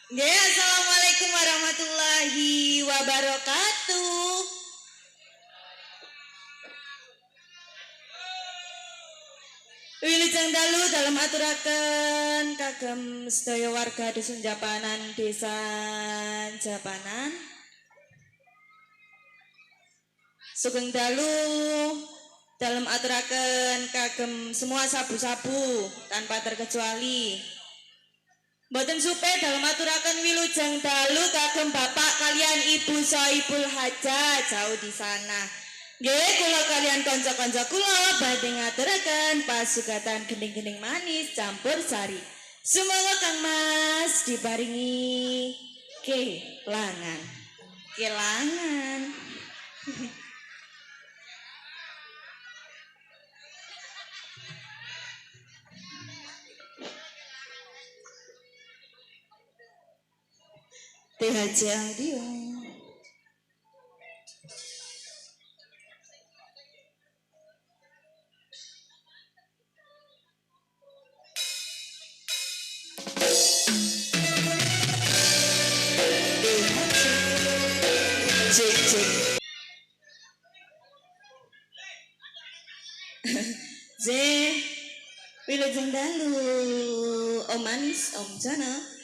Ya, assalamualaikum warahmatullahi wabarakatuh. Wilujeng dalu dalam aturaken kagem sedaya warga dusun Japanan, desa Japanan. Sugeng dalu dalam aturaken kagem semua sabu-sabu tanpa terkecuali. Mboten supe dalam aturaken wilujeng dalu kagem Bapak kalian Ibu Soibul Hajat jauh di sana. Nggih, kula kalian kanca-kanca kula badhe ngaturaken pasugatan gending-gending manis campur sari. Sumangga Kang Mas diparingi kelangan. Kelangan. THJ Audio. Cek cek. Z Wilujeng dalu Om Manis Om Jana.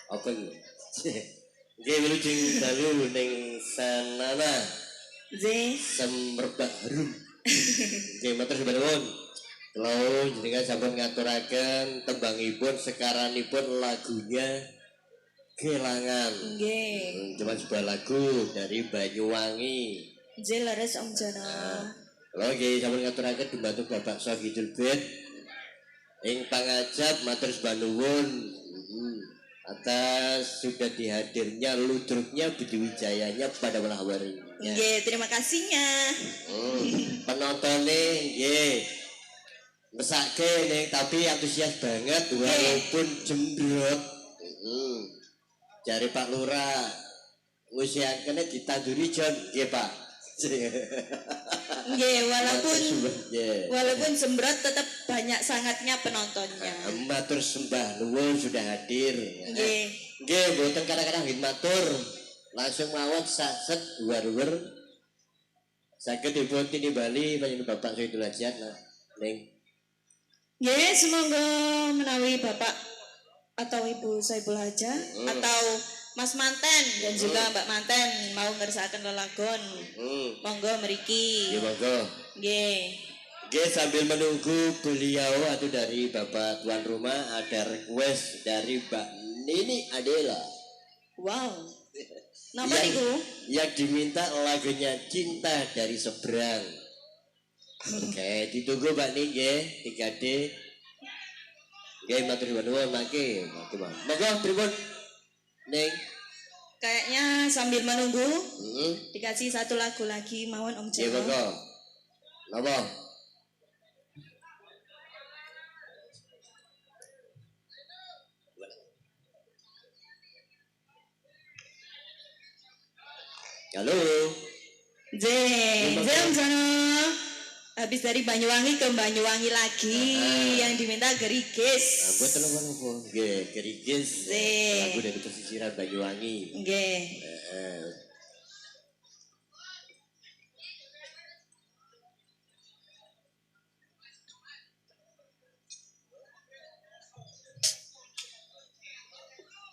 Apa itu? Nggih wilujeng dalu ning sanana. Z Semerbak harum. Nggih matur nuwun. Kula jenengan sampun ngaturaken tembangipun sekaranipun lagunya Kelangan. Nggih. Cuma sebuah lagu dari Banyuwangi. Z leres Om Jana. Kula nggih sampun ngaturaken dumateng Bapak Sohidul Bed ing pangajap matur sembah nuwun atas sudah dihadirnya ludruknya Budi Wijayanya pada malam hari. Nggih, terima kasihnya. Penontonnya nggih mesake ning tapi antusias banget walaupun jembrot. Jare Pak Lurah ngusiakene ditanduri Jon nggih Pak. Nggih, walaupun sembrot tetap banyak sangatnya penontonnya. Matur sembah nuwun sudah hadir. Nggih. Nggih, mboten kadang-kadang matur. Langsung mawon saset war-war. Saged dipun tinimbali panjenengan Bapak Sohidul Hajat ning. Nggih, semoga menawi Bapak atau Ibu Sohibul Hajat atau Mas Manten dan juga Mbak Manten mau ngersakaken lelagon. Monggo mriki. Nggih, monggo. Nggih. Nggih, sambil menunggu beliau atau dari Bapak tuan rumah ada request dari Mbak Nini Adela. Wow. Napa niku? Yang diminta lagunya Cinta dari Seberang. Oke, ditunggu Mbak Nini nggih, 3D. Nggih, matur nuwun mangke. Monggo pripun? Ning kayaknya sambil menunggu dikasih satu lagu lagi mawon Om Joko. Iya monggo. Napa? Halo. Om Jono. Habis dari Banyuwangi ke Banyuwangi lagi yang diminta Gerigis. Buat telepon nggih, Gerigis. Lagu dari pesisiran Banyuwangi. Nggih.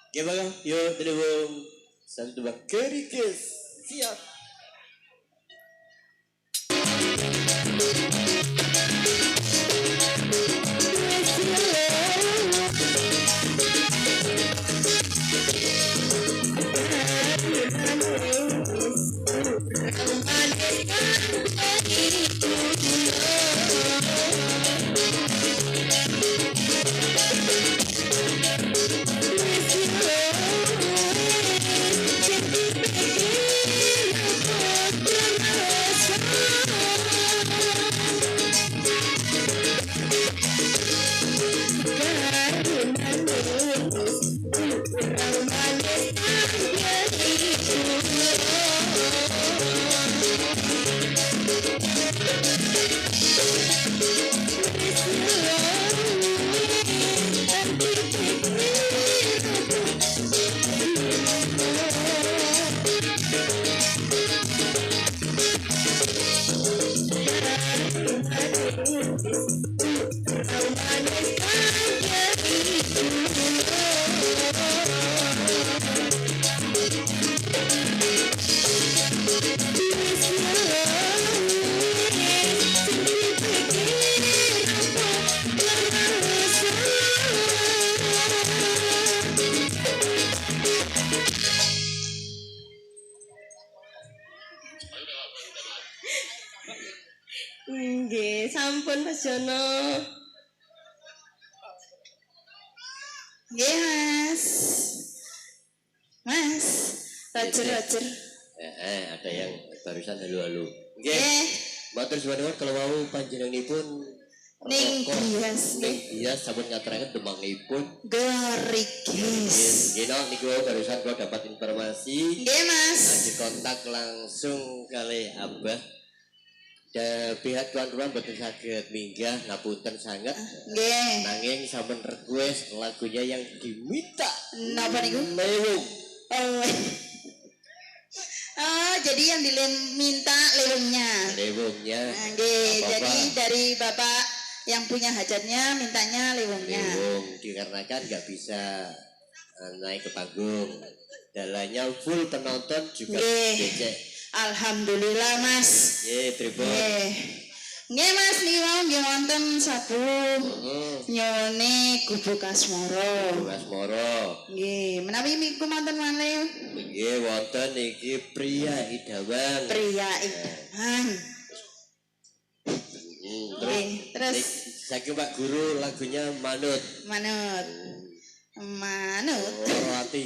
Oke bang, yuk telepon satu bang Gerigis siap. Nggih, sampun Mas Jono. Nggih, Mas. Mas, Roger. Ada yang barusan halo-halo. Nggih. Matur suwun kalau mau panjenenganipun Ning bias ning iya sampun ngaturaken demangipun gerigis. nggih no niku barusan kula dapat informasi Nggih Mas. dikontak langsung kali Abah pihak tuan rumah boten saged minggah ngapunten sangat Nggih. nanging sampun request lagunya yang diminta Napa niku? Lewung. Oh. Oh, jadi yang diminta lewungnya. Lewungnya Nggih, Apa-apa. jadi dari Bapak yang punya hajatnya mintanya lewungnya. Lewung dikarenakan nggak bisa naik ke panggung dalanya full penonton juga Nggih. becek. Alhamdulillah Mas. Tribun. Nggih. Nggih Mas, niki wau nggih wonten sabu nyone Kubu Kasmoro. Mas Moro. Nggih, menawi miku wonten malih Nggih wonten iki pria idaman. pria idaman. Terus saiki Pak Guru lagunya Manut. manut. Manut. Lorati.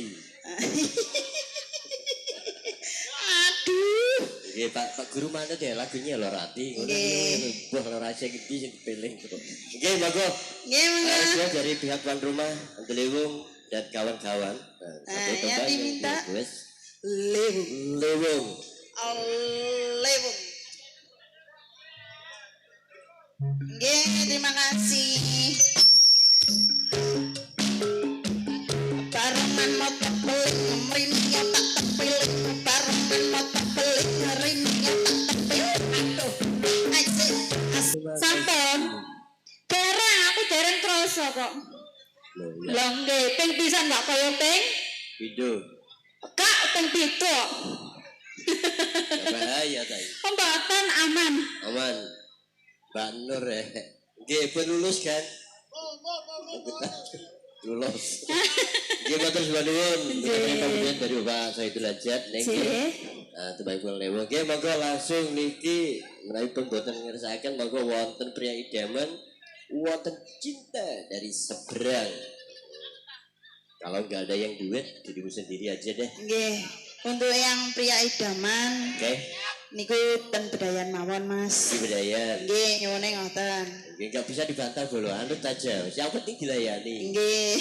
Aduh. Nggih Pak Guru Manut ya lagunya Lorati. Nggih. Buah Lorati iki sing dipilih. Nggih monggo. Nggih, monggo. Saya dari pihak tuan rumah Lewung dan kawan-kawan. yang diminta request lewung. Lewung. Lewung. Nggih, terima kasih. Barengan motor beling mriniya tak tepiling. Barengan motor beling mriniya tak tepiling. Aduh. Asik. Sampun. Dereng aku dereng krasa kok. Loh, ya. Lah nggih, ping pisan gak kaya ping. Video. Kak ping 7. Gak bahaya tadi. Pembahasan aman. Aman. Mbak Nur ya. Nggih, pun lulus kan? Lulus. Nggih, matur suwun. Kemudian dari Bapak Saidul Hajat niki. Tebak-tebak Lewung. Nggih, monggo langsung niki menawi pun boten ngersakaken monggo wonten pria idaman wonten cinta dari seberang. Kalau nggak ada yang duet, dirimu sendiri aja deh. Nggih, untuk yang pria idaman Oke, niku ten bedayan mawon Mas. di Bedayan. Nggih, nyuwune ngoten. Nggih, nggak bisa dibantah bolo, anut aja. Yang penting dilayani. Nggih.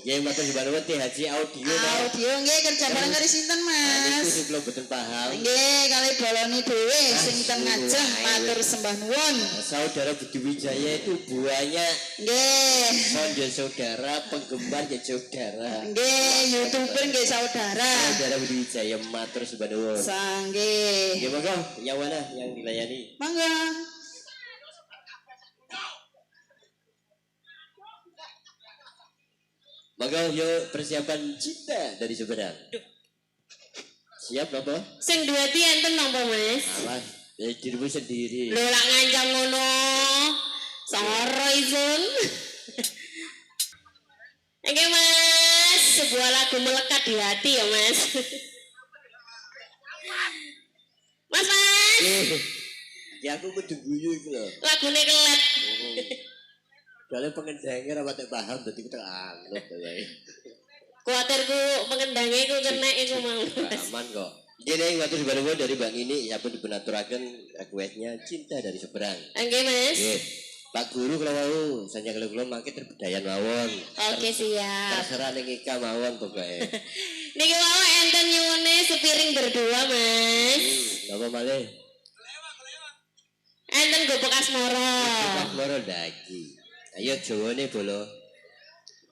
Nggih, matur suwun THC audio. Audio nggih kerja bareng karo sinten Niku Mas? sing kula boten paham. Nggih, kali boloni dhewe sing ten ngajeng matur sembah nuwun. Saudara Budi Wijaya itu banyak. Nggih. Sonjo saudara, penggemar ya saudara. Nggih, YouTuber nggih saudara. Saudara Budi Wijaya matur sembah nuwun. Sanggih. Nggih, monggo yang mana yang dilayani? Monggo. Monggo yuk persiapan cinta dari seberang. Siap Bapak? Sing duweti enten napa, Mas? Alah, dari dirimu sendiri. Lho lak ngancam ngono. Soro izun. Oke Mas, sebuah lagu melekat di hati ya Mas. Mas. Ya aku kudu guyu iki lho. Lagune kelet. Soalnya pengendangnya rapat paham berarti kita anut ya. Kuatirku pengendangnya iku kena iku mau. Aman kok. Jadi waktu sebenarnya dari Bang ini ya pun dipenaturakan requestnya cinta dari seberang. Oke Mas. Oke. Pak Guru kalau mau saya kalau makin terbedayan mawon. Oke siap. Terserah ning Ika mawon pokoknya. Niki wae enten nyuwune sepiring berdua Mas. Napa malih? Enten gopok asmara. Pak Loro dagi. Ayo Jawane bolo.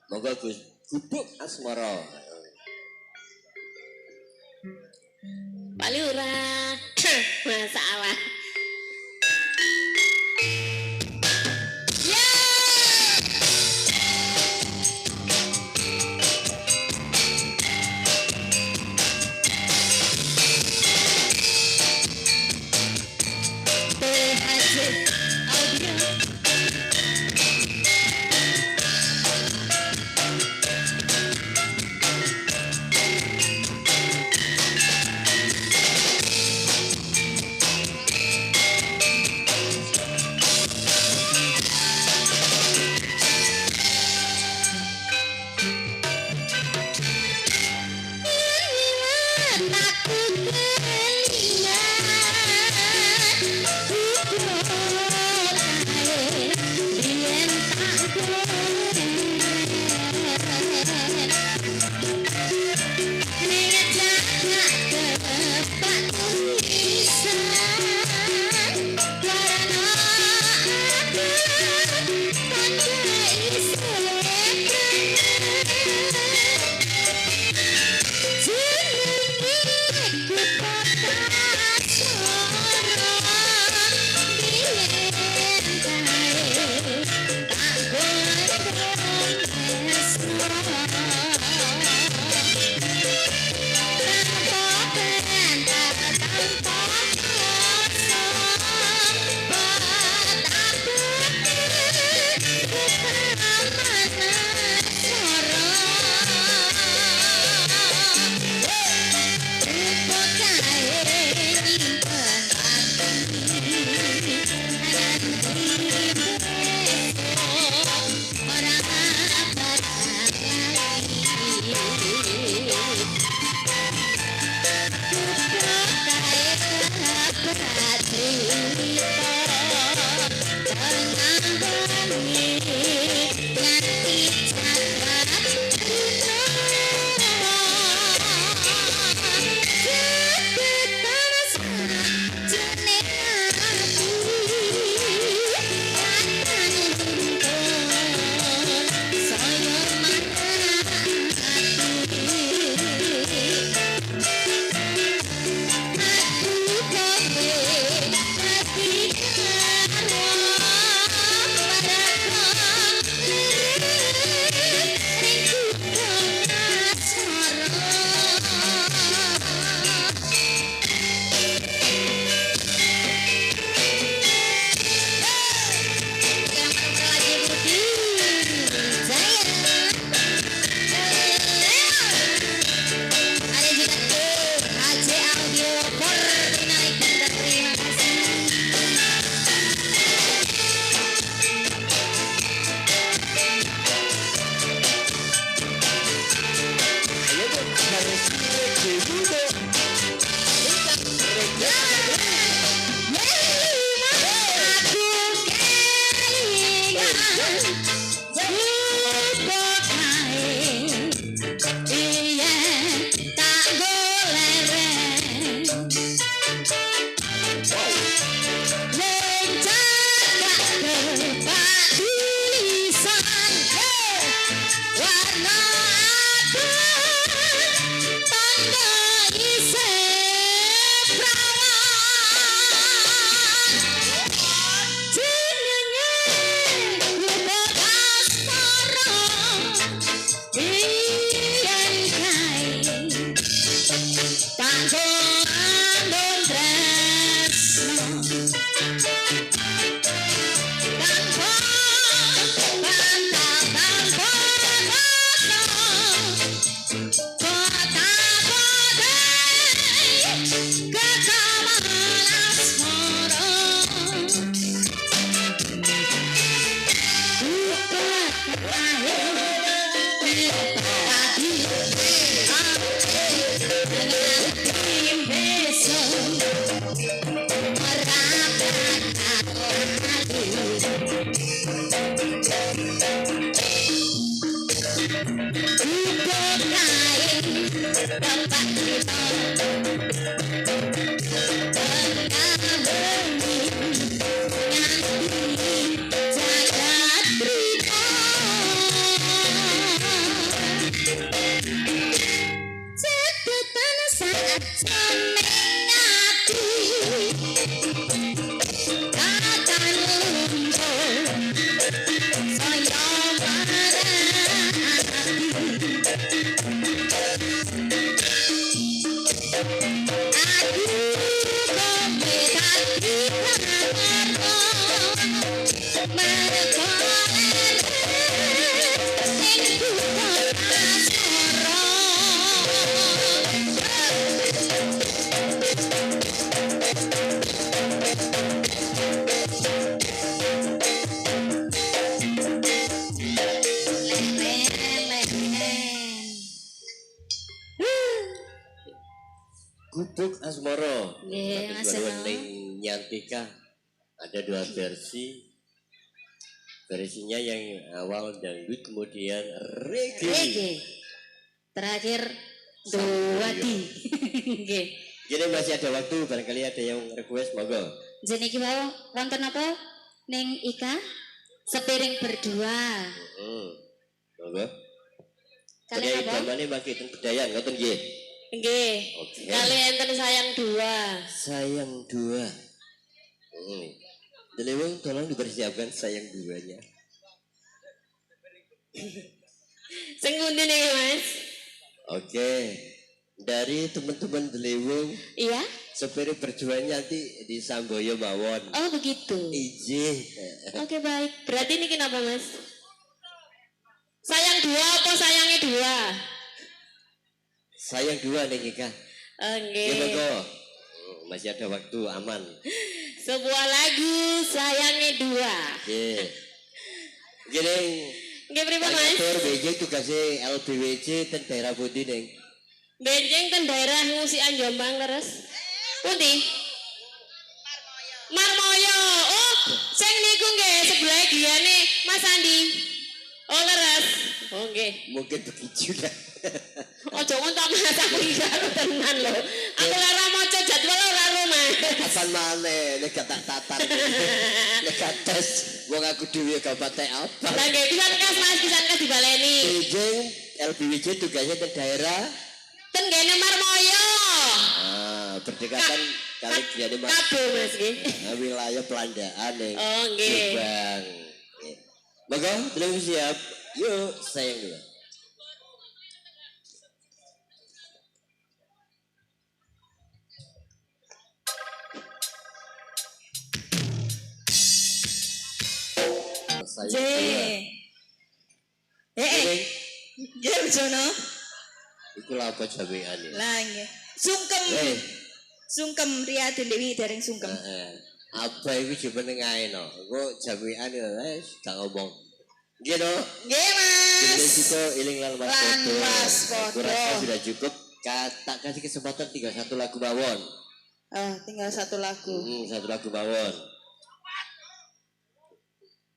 Monggo Gus gubuk asmara. Bali ora. Masalah. Gubuk Asmoro. Nggih, Tapi Mas baru Eno. ning Nyantika ada dua versi. Versinya yang awal dangdut kemudian reggae. Reggae. Terakhir Duwadi. Nggih. Jadi masih ada waktu barangkali ada yang request monggo. Jeniki mau wonten apa? Ning Ika sepiring berdua. Monggo. Kalian Kalian apa? zamane makin bedayan ngoten nggih. Nggih. Oke. Kali enten sayang dua. Sayang dua. Deleweng tolong dipersiapkan sayang duanya. Sing pundi niki, Mas? Oke. Dari teman-teman Deleweng Iya? sepiri berjuang nanti di Samboyo mawon. Oh, begitu. Ije. Oke, baik. Berarti niki napa, Mas? Sayang dua apa sayangnya dua? Sayang dua nih Ika. Oke. Ya monggo. Masih ada waktu aman. Sebuah lagu sayangnya dua. Oke. Gini. Nggih pripun, Mas? Tur BJ tugasnya LBWC ten daerah pundi ning? Benjing ten daerah Ngusikan Jombang leres. Pundi? Marmoyo. Oh, sing niku nggih sebelah giyane Mas Andi. Oh, leres. Oh, nggih. Mungkin begitu dah. Ojo ngontok Mas aku iki karo tenan lho. Aku ora maca jadwal ora rumah. Kapan maneh nek gak tak tatar. Nek gak tes wong aku dhewe gak patek apa. Lah nggih pisan kas Mas, pisan kas dibaleni. BJ LBWC tugasnya ten daerah Ten ngene Marmoyo. berdekatan kali giyane Mas. Kabeh Mas nggih. Wilayah Pelandaan ning Oh, nggih. Jombang. Monggo, belum siap. Yuk, sayang dulu. J. Ya Jono. Iku lha apa jawean ya? Lah nggih. Sungkem. Eh, Sungkem Riyadin Dewi dereng sungkem. apa iku jenenge ae no. Engko jawean ya wis gak ngomong. Nggih no. Nggih, Mas. Jadi kita iling lan Mas Lan Podo. Mas Aku Podo. rasa sudah cukup. Tak kasih kesempatan tinggal satu lagu mawon. Oh, tinggal satu lagu. Satu lagu mawon.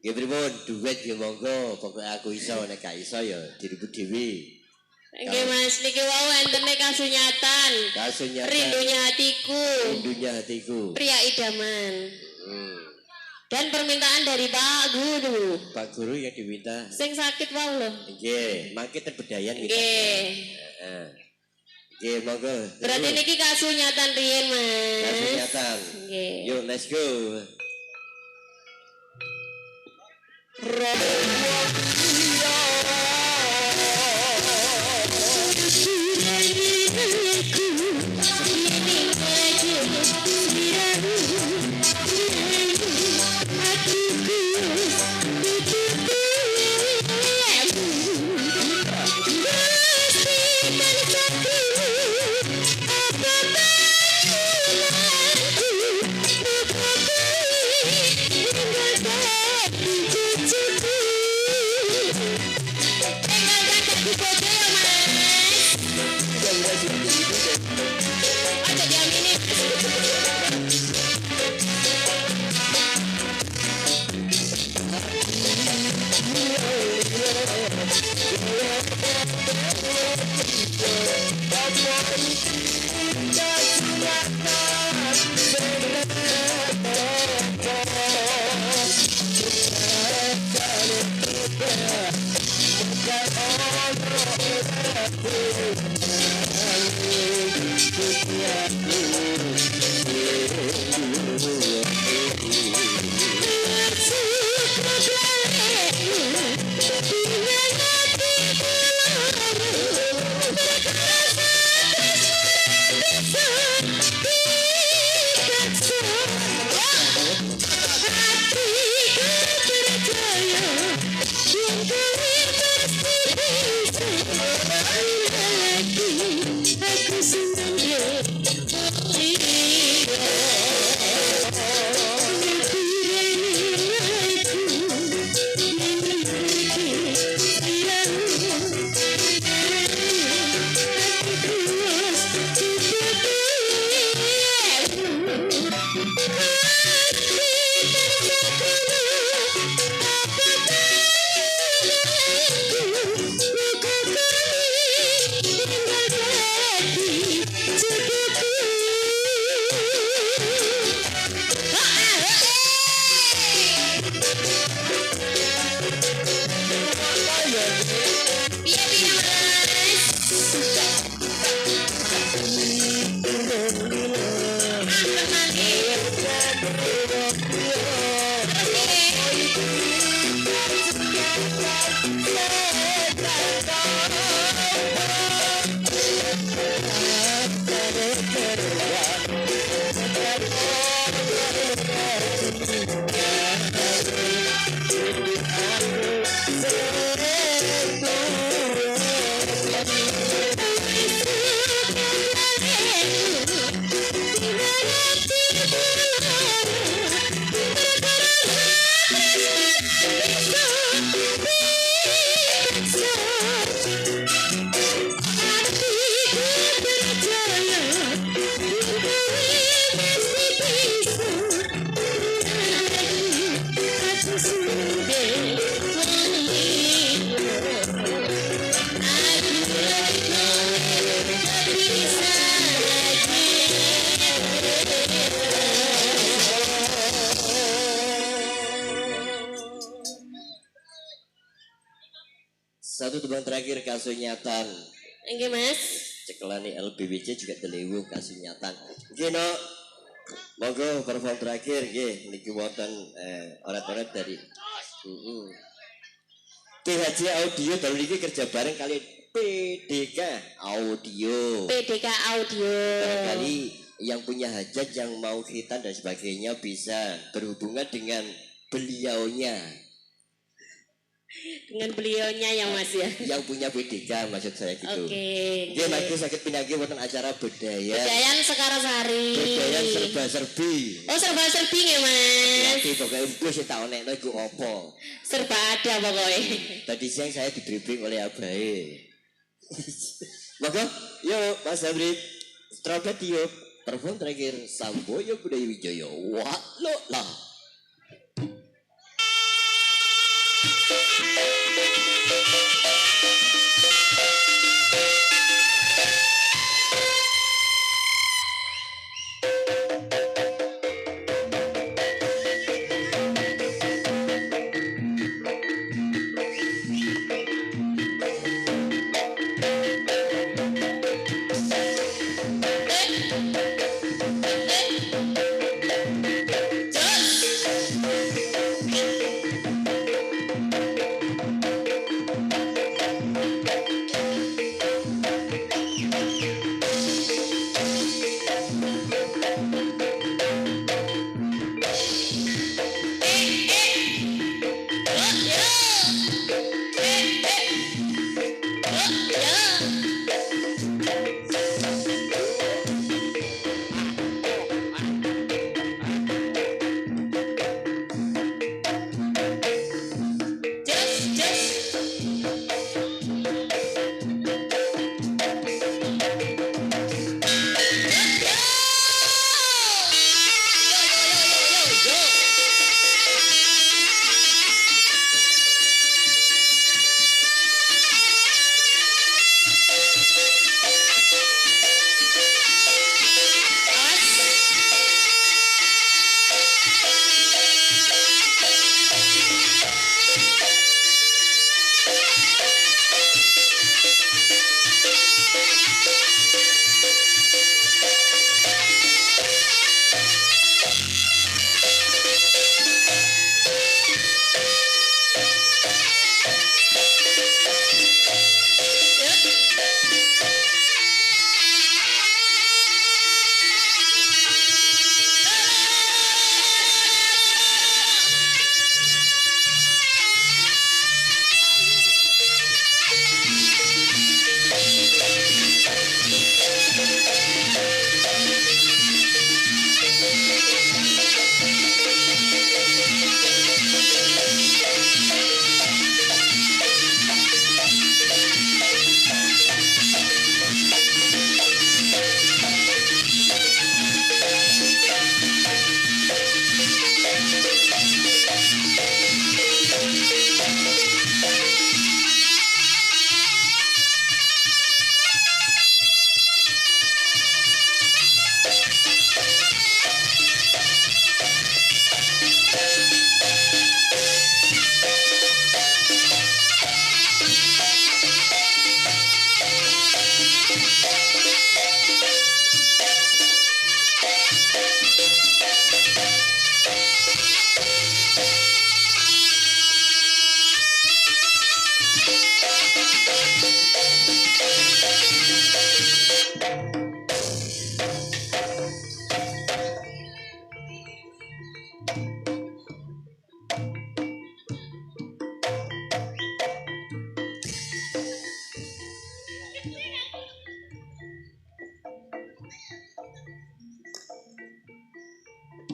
Nggih pripun duet ya monggo, pokoke aku iso nek gak iso ya diribut dhewe. Nggih Mas, niki wau entene kasunyatan. Kasunyatan Rindunya hatiku. rindunya hatiku. Pria idaman. Hmm. Dan permintaan dari Pak Guru. Pak Guru yang diminta. Sing sakit wau lho. Nggih, mangke terbedayan kita. Nggih. Heeh. Nggih, monggo. Berarti niki kasunyatan riyen, Mas. Nyatan. Nggih. Yuk let's go. Satu tebang terakhir kasunyatan. Nggih, Mas. Cekelani LBWC juga telewu kasunyatan. Nggih, no. Monggo perform terakhir nggih niki wonten oret-oret dari PHJ Audio dalu niki kerja bareng kali PDK Audio. PDK Audio. Barangkali yang punya hajat yang mau khitan dan sebagainya bisa berhubungan dengan beliaunya. Dengan beliaunya ya Mas ya. Yang punya PDK maksud saya gitu. Oke. Dia lagi sakit pindah wonten acara budaya. Budayan Sekarsari. Budaya serba-serbi. Oh, serba-serbi nggih, Mas. Tapi pokoknya empuk sih tak onekno iku apa. Serba ada pokoknya. Tadi siang saya di briefing oleh Abae. Maka, yuk Mas Habib, Strobet yuk. Perform terakhir Samboyo Budaya Wijaya. Wah, lo lah.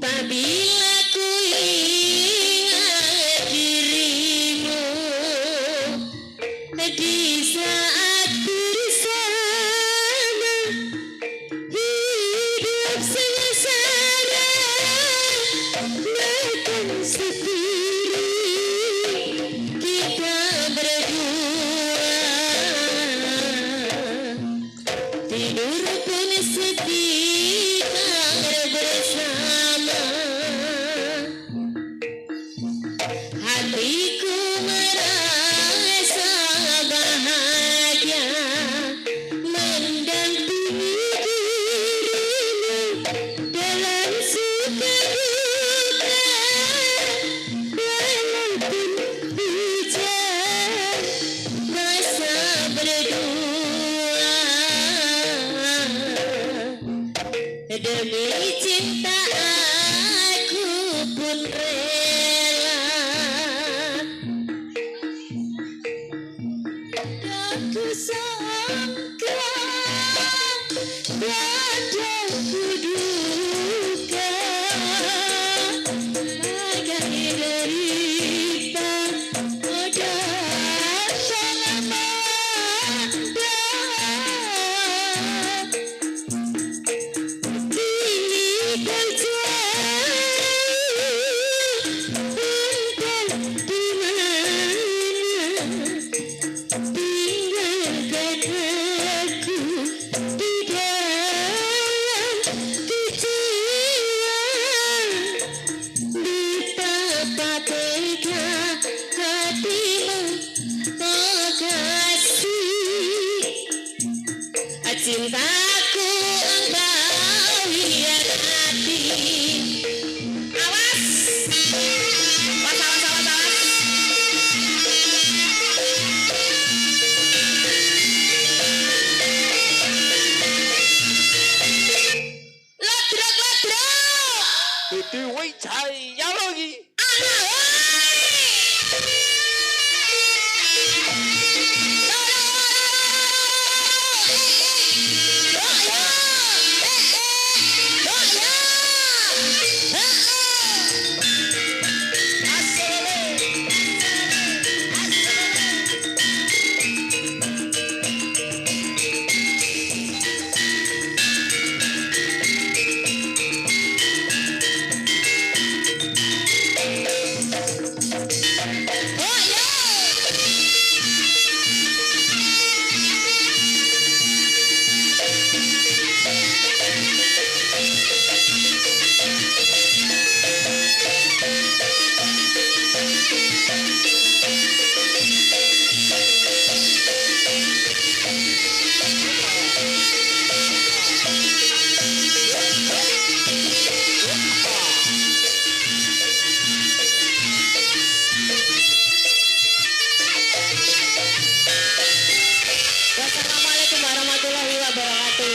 Apabila ku ingat dirimu di saat bersama hidup sengsara makan sendiri kita berdua tidur pun sekitar bersama hatiku merasa bahagia mendampingi dirimu dalam suka duka walaupun hujan masa berdua demi cinta aku pun rela aku sangka padaku duka bagai derita datang melanda tinggalkan di mana tinggalkan aku di dalam kejauhan betapa tega hatimu oh kasih cintaku engkau hianati awas ladrak Itu woi cahaya lagi. Wassalamualaikum warahmatullahi wabarakatuh.